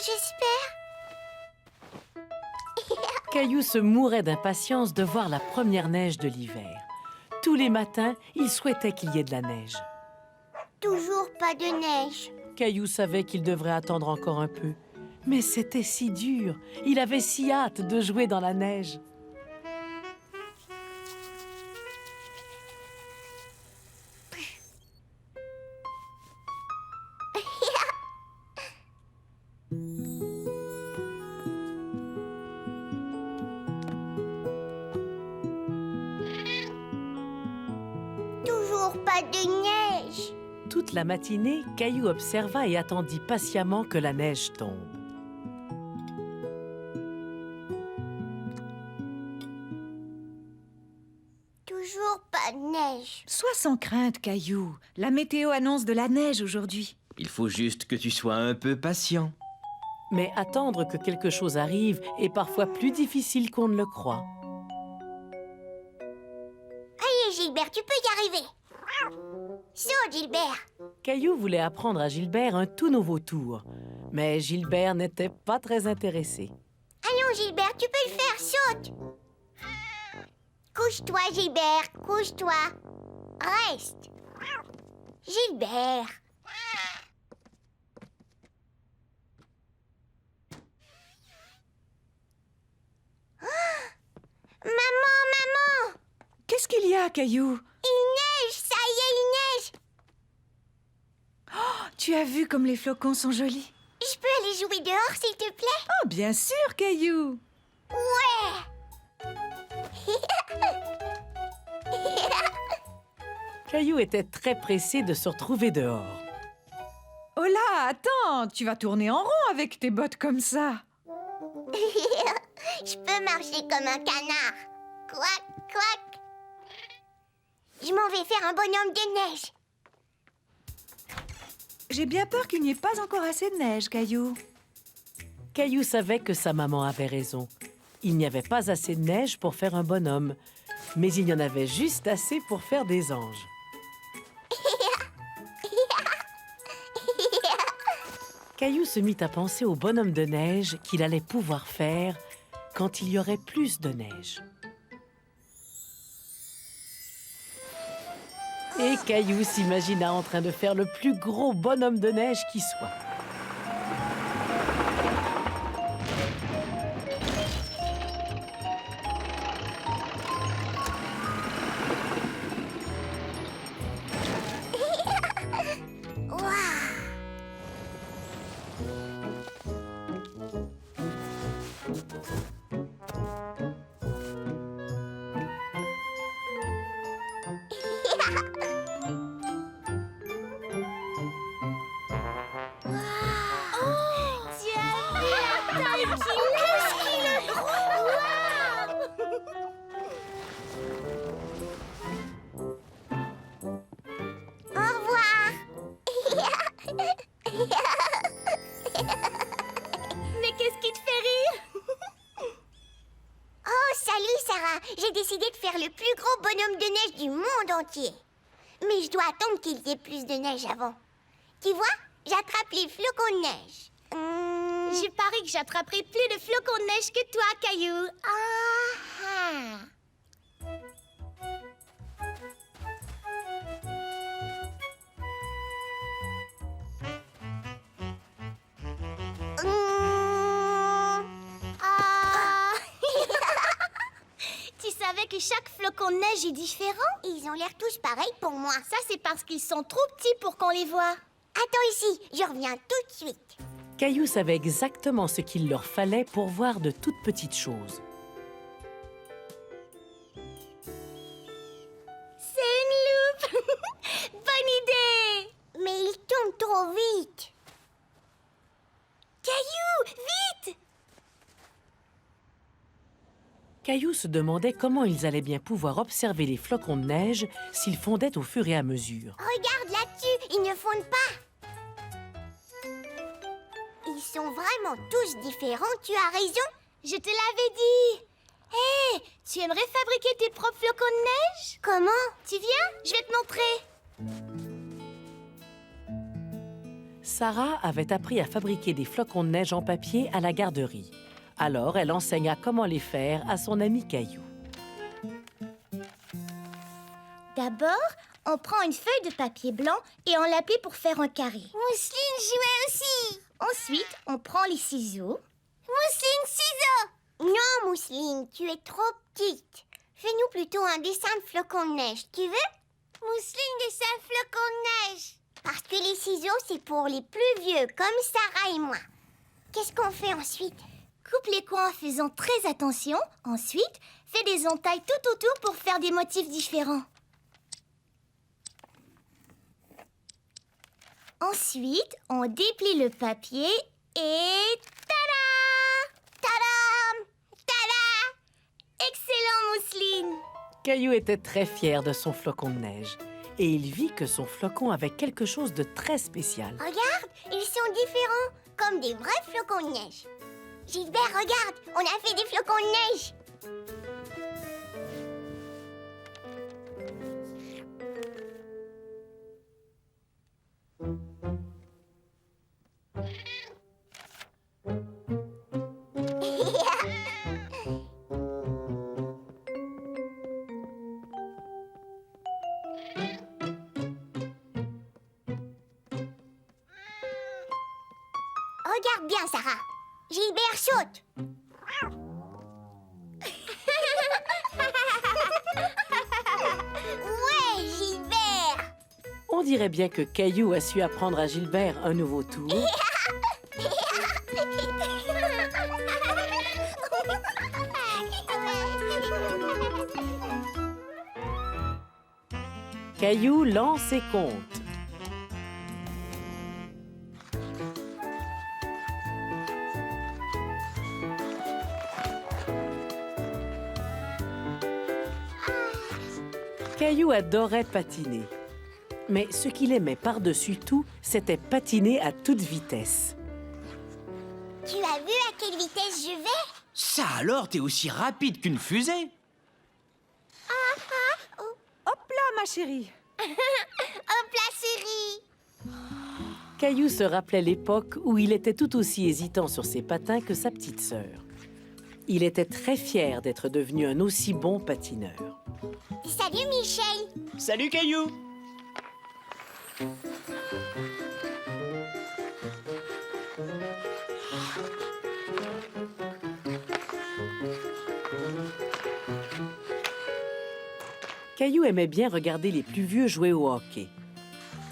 J'espère. Caillou se mourait d'impatience de voir la première neige de l'hiver. Tous les matins, il souhaitait qu'il y ait de la neige. Toujours pas de neige. Caillou savait qu'il devrait attendre encore un peu. Mais c'était si dur. Il avait si hâte de jouer dans la neige. Toujours pas de neige. Toute la matinée, Caillou observa et attendit patiemment que la neige tombe. Toujours pas de neige. Sois sans crainte, Caillou. La météo annonce de la neige aujourd'hui. Il faut juste que tu sois un peu patient. Mais attendre que quelque chose arrive est parfois plus difficile qu'on ne le croit. Allez, Gilbert, tu peux y arriver. Saute, Gilbert. Caillou voulait apprendre à Gilbert un tout nouveau tour. Mais Gilbert n'était pas très intéressé. Allons, Gilbert, tu peux le faire, saute. Couche-toi, Gilbert, couche-toi. Reste. Gilbert. Maman! Qu'est-ce qu'il y a, Caillou? Il neige, ça y est, il neige. Tu as vu comme les flocons sont jolis? Je peux aller jouer dehors, s'il te plaît? Oh, bien sûr, Caillou! Ouais. Caillou était très pressé de se retrouver dehors. Oh là, attends, tu vas tourner en rond avec tes bottes comme ça. Je peux marcher comme un canard. Quack, quack. Je m'en vais faire un bonhomme de neige. J'ai bien peur qu'il n'y ait pas encore assez de neige, Caillou. Caillou savait que sa maman avait raison. Il n'y avait pas assez de neige pour faire un bonhomme, mais il y en avait juste assez pour faire des anges. Caillou se mit à penser au bonhomme de neige qu'il allait pouvoir faire quand il y aurait plus de neige. Et Caillou s'imagina en train de faire le plus gros bonhomme de neige qui soit. Au revoir. Mais qu'est-ce qui te fait rire? Oh, salut Sarah. J'ai décidé de faire le plus gros bonhomme de neige du monde entier. Mais je dois attendre qu'il y ait plus de neige avant. Tu vois, j'attrape les flocons de neige. Je parie que j'attraperai plus de flocons de neige que toi, Caillou. Ah. Ah. Tu savais que chaque flocon de neige est différent? Ils ont l'air tous pareils pour moi. Ça, c'est parce qu'ils sont trop petits pour qu'on les voit. Attends ici, je reviens tout de suite. Caillou savait exactement ce qu'il leur fallait pour voir de toutes petites choses. C'est une loupe! Bonne idée! Mais ils tombent trop vite. Caillou, vite! Caillou se demandait comment ils allaient bien pouvoir observer les flocons de neige s'ils fondaient au fur et à mesure. Regarde là-dessus, ils ne fondent pas. Ils sont vraiment tous différents, tu as raison. Je te l'avais dit! Hé, tu aimerais fabriquer tes propres flocons de neige? Comment? Tu viens? Je vais te montrer. Sarah avait appris à fabriquer des flocons de neige en papier à la garderie. Alors, elle enseigna comment les faire à son ami Caillou. D'abord, on prend une feuille de papier blanc et on l'appuie pour faire un carré. Mousseline jouait aussi. Ensuite, on prend les ciseaux. Mousseline, ciseaux. Non, Mousseline, tu es trop petite. Fais-nous plutôt un dessin de flocon de neige, tu veux? Mousseline, dessin de flocon de neige. Parce que les ciseaux, c'est pour les plus vieux, comme Sarah et moi. Qu'est-ce qu'on fait ensuite? Coupe les coins en faisant très attention. Ensuite, fais des entailles tout autour pour faire des motifs différents. Ensuite, on déplie le papier et... tada! Tadam! Tada! Excellent, Mousseline! Caillou était très fier de son flocon de neige. Et il vit que son flocon avait quelque chose de très spécial. Regarde, ils sont différents, comme des vrais flocons de neige. Gilbert, regarde, on a fait des flocons de neige. Regarde bien, Sarah. Gilbert saute. Ouais, Gilbert. On dirait bien que Caillou a su apprendre à Gilbert un nouveau tour. Caillou lance et compte. Caillou adorait patiner. Mais ce qu'il aimait par-dessus tout, c'était patiner à toute vitesse. Tu as vu à quelle vitesse je vais? Ça alors, t'es aussi rapide qu'une fusée? Hop là, ma chérie. Hop là, chérie. Caillou se rappelait l'époque où il était tout aussi hésitant sur ses patins que sa petite sœur. Il était très fier d'être devenu un aussi bon patineur. Salut, Michel. Salut Caillou! Caillou aimait bien regarder les plus vieux jouer au hockey.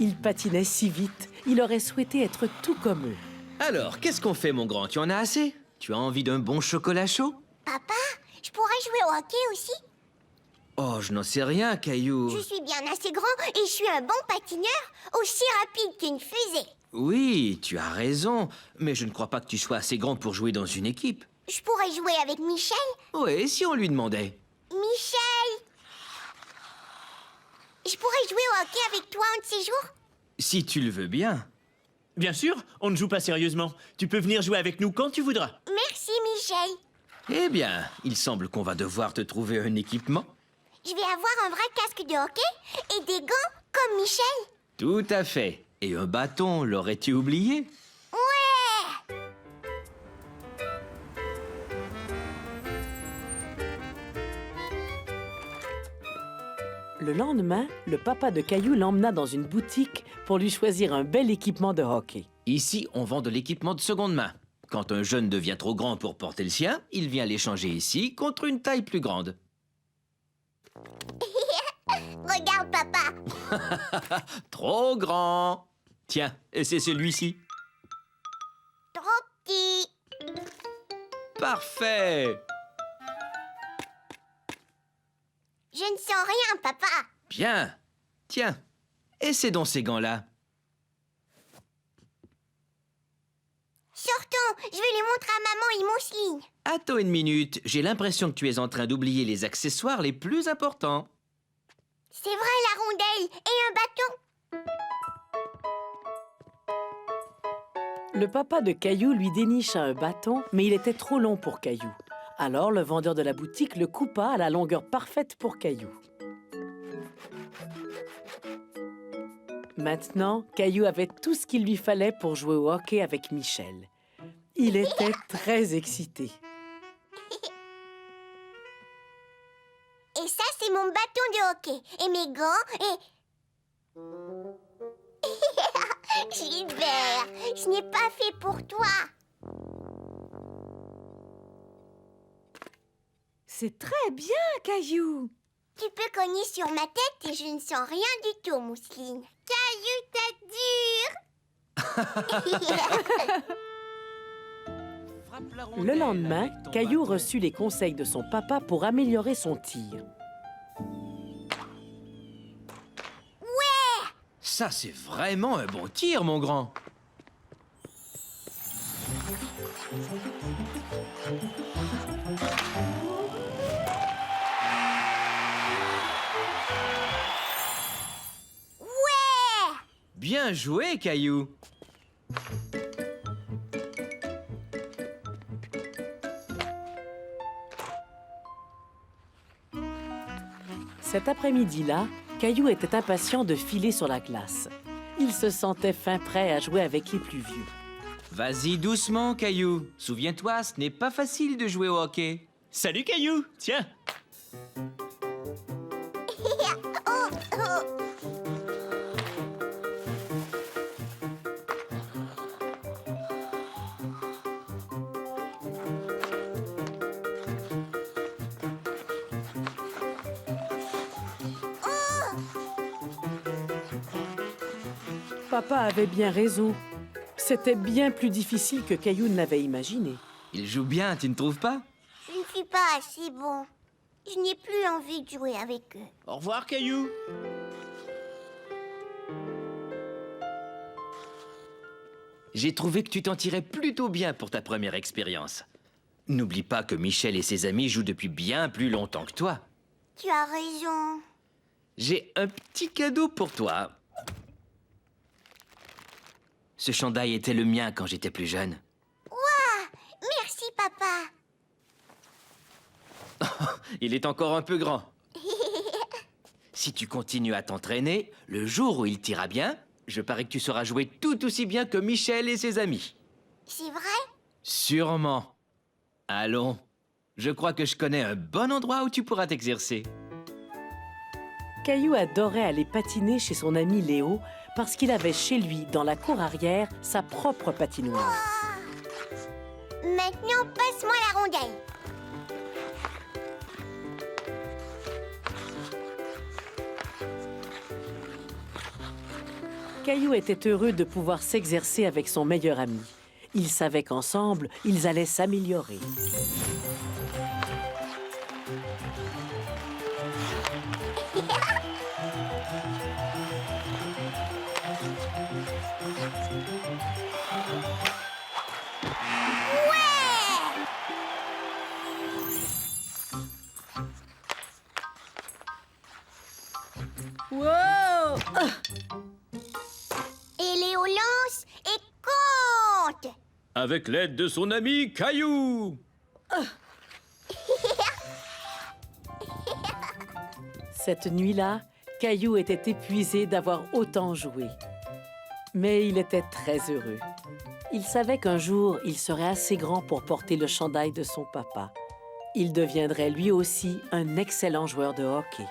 Ils patinaient si vite, il aurait souhaité être tout comme eux. Alors, qu'est-ce qu'on fait, mon grand? Tu en as assez? Tu as envie d'un bon chocolat chaud? Papa, je pourrais jouer au hockey aussi? Oh, je n'en sais rien, Caillou. Je suis bien assez grand et je suis un bon patineur, aussi rapide qu'une fusée. Oui, tu as raison, mais je ne crois pas que tu sois assez grand pour jouer dans une équipe. Je pourrais jouer avec Michel? Oui, si on lui demandait. Michel! Je pourrais jouer au hockey avec toi un de ces jours? Si tu le veux bien. Bien sûr, on ne joue pas sérieusement. Tu peux venir jouer avec nous quand tu voudras. Merci, Michel. Eh bien, il semble qu'on va devoir te trouver un équipement. Je vais avoir un vrai casque de hockey et des gants comme Michel. Tout à fait. Et un bâton, l'aurais-tu oublié? Ouais! Le lendemain, le papa de Caillou l'emmena dans une boutique pour lui choisir un bel équipement de hockey. Ici, on vend de l'équipement de seconde main. Quand un jeune devient trop grand pour porter le sien, il vient l'échanger ici contre une taille plus grande. Regarde, papa. Trop grand! Tiens, et c'est celui-ci. Trop petit. Parfait! Je ne sens rien, papa. Bien. Tiens, essaie donc ces gants-là. Sortons, je vais les montrer à maman et Mousseline. Attends une minute, j'ai l'impression que tu es en train d'oublier les accessoires les plus importants. C'est vrai, la rondelle et un bâton. Le papa de Caillou lui dénicha un bâton, mais il était trop long pour Caillou. Alors le vendeur de la boutique le coupa à la longueur parfaite pour Caillou. Maintenant, Caillou avait tout ce qu'il lui fallait pour jouer au hockey avec Michel. Il était très excité. Et ça, c'est mon bâton de hockey. Et mes gants et... Gilbert, je n'ai pas fait pour toi. C'est très bien, Caillou. Tu peux cogner sur ma tête et je ne sens rien du tout, Mousseline. Caillou, t'as dur. Le lendemain, Caillou reçut les conseils de son papa pour améliorer son tir. Ça, c'est vraiment un bon tir, mon grand. Bien joué, Caillou. Cet après-midi-là, Caillou était impatient de filer sur la glace. Il se sentait fin prêt à jouer avec les plus vieux. Vas-y doucement, Caillou. Souviens-toi, ce n'est pas facile de jouer au hockey. Salut Caillou, tiens. Papa avait bien raison. C'était bien plus difficile que Caillou ne l'avait imaginé. Il joue bien, tu ne trouves pas? Je ne suis pas assez bon. Je n'ai plus envie de jouer avec eux. Au revoir Caillou. J'ai trouvé que tu t'en tirais plutôt bien pour ta première expérience. N'oublie pas que Michel et ses amis jouent depuis bien plus longtemps que toi. Tu as raison. J'ai un petit cadeau pour toi. Ce chandail était le mien quand j'étais plus jeune. Merci, papa. Il est encore un peu grand. Si tu continues à t'entraîner, le jour où il t'ira bien, je parie que tu sauras jouer tout aussi bien que Michel et ses amis. C'est vrai? Sûrement. Allons, je crois que je connais un bon endroit où tu pourras t'exercer. Caillou adorait aller patiner chez son ami Léo parce qu'il avait chez lui, dans la cour arrière, sa propre patinoire. Maintenant, passe-moi la rondelle. Caillou était heureux de pouvoir s'exercer avec son meilleur ami. Il savait qu'ensemble, ils allaient s'améliorer. Wow! Et Léo lance et compte. Avec l'aide de son ami Caillou. Cette nuit-là, Caillou était épuisé d'avoir autant joué. Mais il était très heureux. Il savait qu'un jour, il serait assez grand pour porter le chandail de son papa. Il deviendrait lui aussi un excellent joueur de hockey.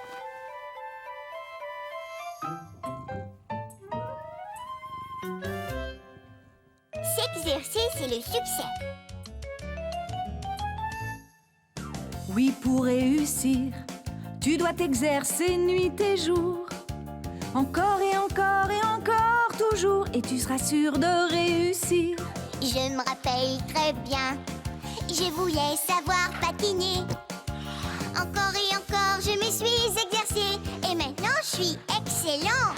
S'exercer, c'est le succès. Oui, pour réussir, tu dois t'exercer nuit et jour. Encore et encore et encore, toujours, et tu seras sûr de réussir. Je me rappelle très bien. Je voulais savoir patiner. Encore et encore, je me suis exercée. Et maintenant, je suis excellent.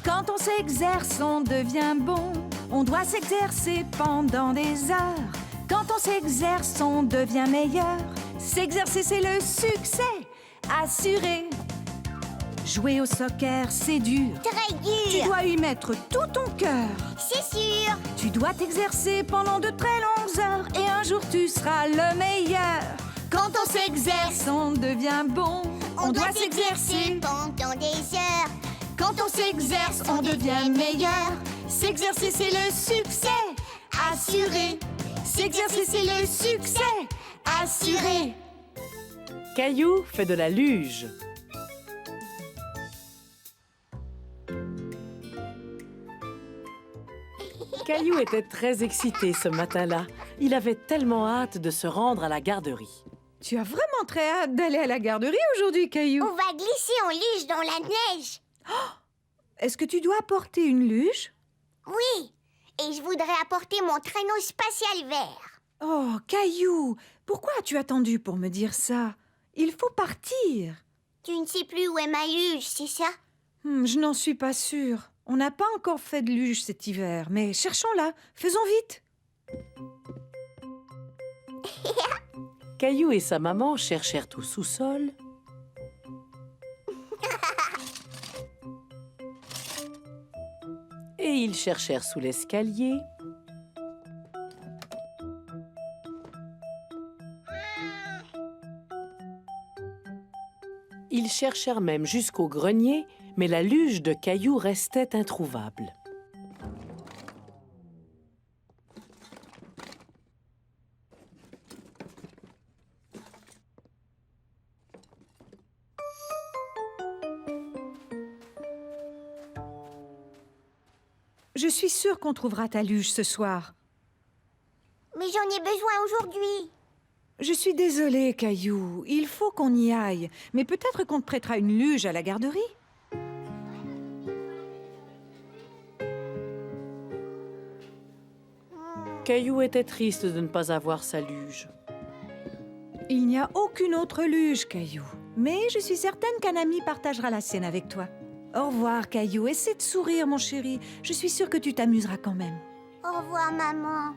Quand on s'exerce, on devient bon. On doit s'exercer pendant des heures. Quand on s'exerce, on devient meilleur. S'exercer, c'est le succès assuré. Jouer au soccer, c'est dur. Très Tu dur. dois y mettre tout ton cœur. C'est sûr. Tu dois t'exercer pendant de très longues heures. Et un jour, tu seras le meilleur. Quand on s'exerce, on devient bon. On doit s'exercer. pendant des heures. Quand on s'exerce, on devient meilleur. S'exercer, c'est le succès assuré. S'exercer, c'est le succès assuré. Caillou fait de la luge. Caillou était très excité ce matin-là. Il avait tellement hâte de se rendre à la garderie. Tu as vraiment très hâte d'aller à la garderie aujourd'hui, Caillou. On va glisser en luge dans la neige. Est-ce que tu dois apporter une luge? Oui, et je voudrais apporter mon traîneau spatial vert. Oh, Caillou, pourquoi as-tu attendu pour me dire ça? Il faut partir. Tu ne sais plus où est ma luge, c'est ça? Je n'en suis pas sûre. On n'a pas encore fait de luge cet hiver, mais cherchons-la. Faisons vite. Caillou et sa maman cherchèrent au sous-sol. Et ils cherchèrent sous l'escalier. Ils cherchèrent même jusqu'au grenier, mais la luge de Caillou restait introuvable. Je suis sûre qu'on trouvera ta luge ce soir. Mais j'en ai besoin aujourd'hui. Je suis désolée, Caillou. Il faut qu'on y aille. Mais peut-être qu'on te prêtera une luge à la garderie. Caillou était triste de ne pas avoir sa luge. Il n'y a aucune autre luge, Caillou. Mais je suis certaine qu'un ami partagera la sienne avec toi. Au revoir, Caillou. Essaie de sourire, mon chéri. Je suis sûre que tu t'amuseras quand même. Au revoir, maman.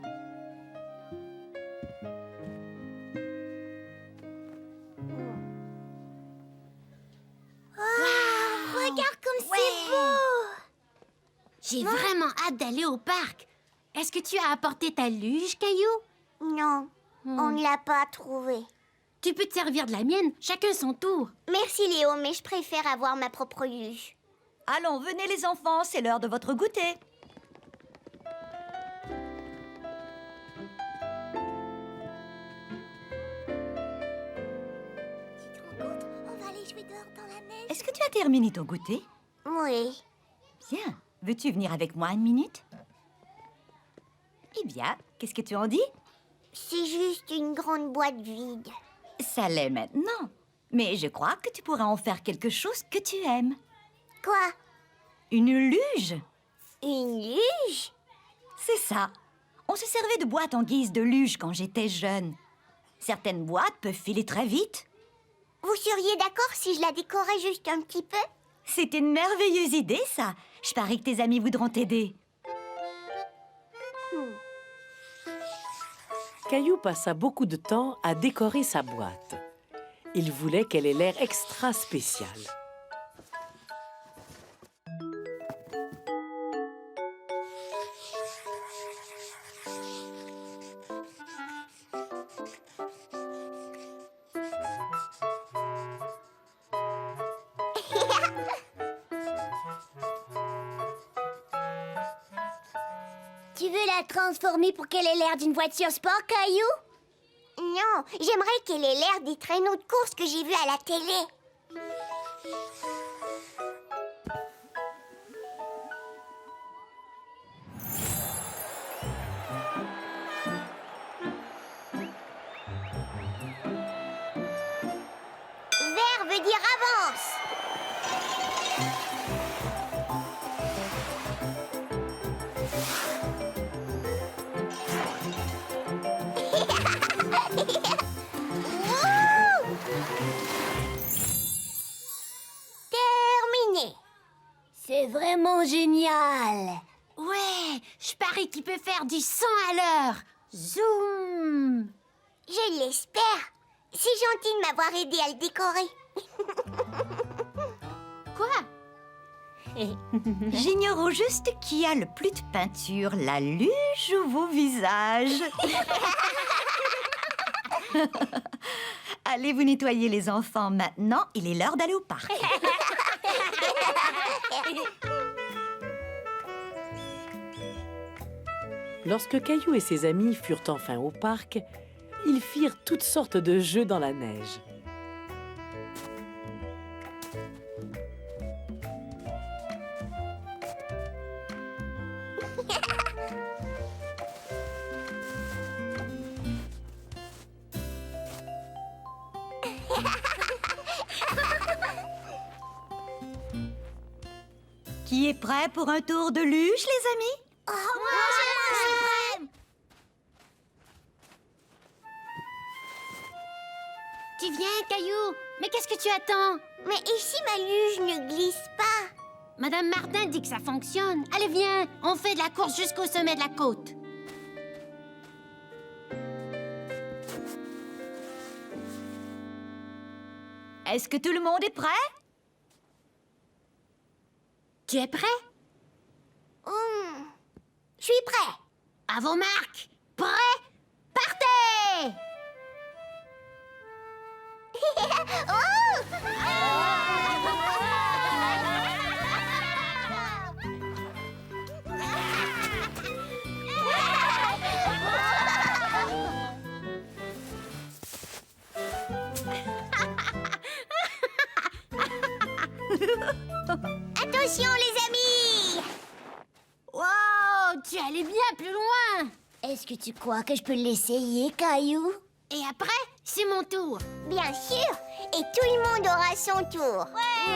Regarde comme c'est beau! J'ai vraiment hâte d'aller au parc. Est-ce que tu as apporté ta luge, Caillou? Non, on ne l'a pas trouvé. Tu peux te servir de la mienne, chacun son tour. Merci Léo, mais je préfère avoir ma propre luge. Allons, venez les enfants, c'est l'heure de votre goûter. Tu te rends compte? On va aller jouer dehors dans la neige. Est-ce que tu as terminé ton goûter? Oui. Bien. Veux-tu venir avec moi une minute? Eh bien, qu'est-ce que tu en dis? C'est juste une grande boîte vide. Ça l'est maintenant. Mais je crois que tu pourras en faire quelque chose que tu aimes. Quoi? Une luge? Une luge? C'est ça. On se servait de boîtes en guise de luge quand j'étais jeune. Certaines boîtes peuvent filer très vite. Vous seriez d'accord si je la décorais juste un petit peu? C'est une merveilleuse idée, ça. Je parie que tes amis voudront t'aider. Caillou passa beaucoup de temps à décorer sa boîte. Il voulait qu'elle ait l'air extra spéciale. Tu veux la transformer pour qu'elle ait l'air d'une voiture sport, Caillou? Non, j'aimerais qu'elle ait l'air des traîneaux de course que j'ai vus à la télé. Vert veut dire avance. Terminé. C'est vraiment génial! Ouais, je parie qu'il peut faire du 100 à l'heure. Zoom! Je l'espère. C'est gentil de m'avoir aidé à le décorer. Quoi? J'ignore au juste qui a le plus de peinture, la luge ou vos visages. Allez vous nettoyer les enfants maintenant, il est l'heure d'aller au parc. Lorsque Caillou et ses amis furent enfin au parc, ils firent toutes sortes de jeux dans la neige. Qui est prêt pour un tour de luge, les amis? Oh, moi, je suis prête. Tu viens, Caillou? Mais qu'est-ce que tu attends? Mais ici, ma luge ne glisse pas. Madame Martin dit que ça fonctionne. Allez, viens, on fait de la course jusqu'au sommet de la côte. Est-ce que tout le monde est prêt? Tu es prêt? Je suis prêt. À vos marques. Prêt? Partez! Attention, les amis. Wow, tu allais bien plus loin. Est-ce que tu crois que je peux l'essayer, Caillou? Et après, c'est mon tour. Bien sûr. Et tout le monde aura son tour. Ouais.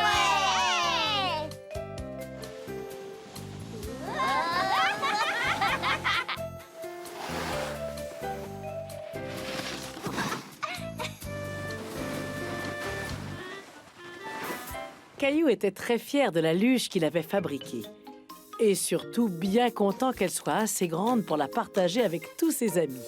Caillou était très fier de la luge qu'il avait fabriquée. Et surtout bien content qu'elle soit assez grande pour la partager avec tous ses amis.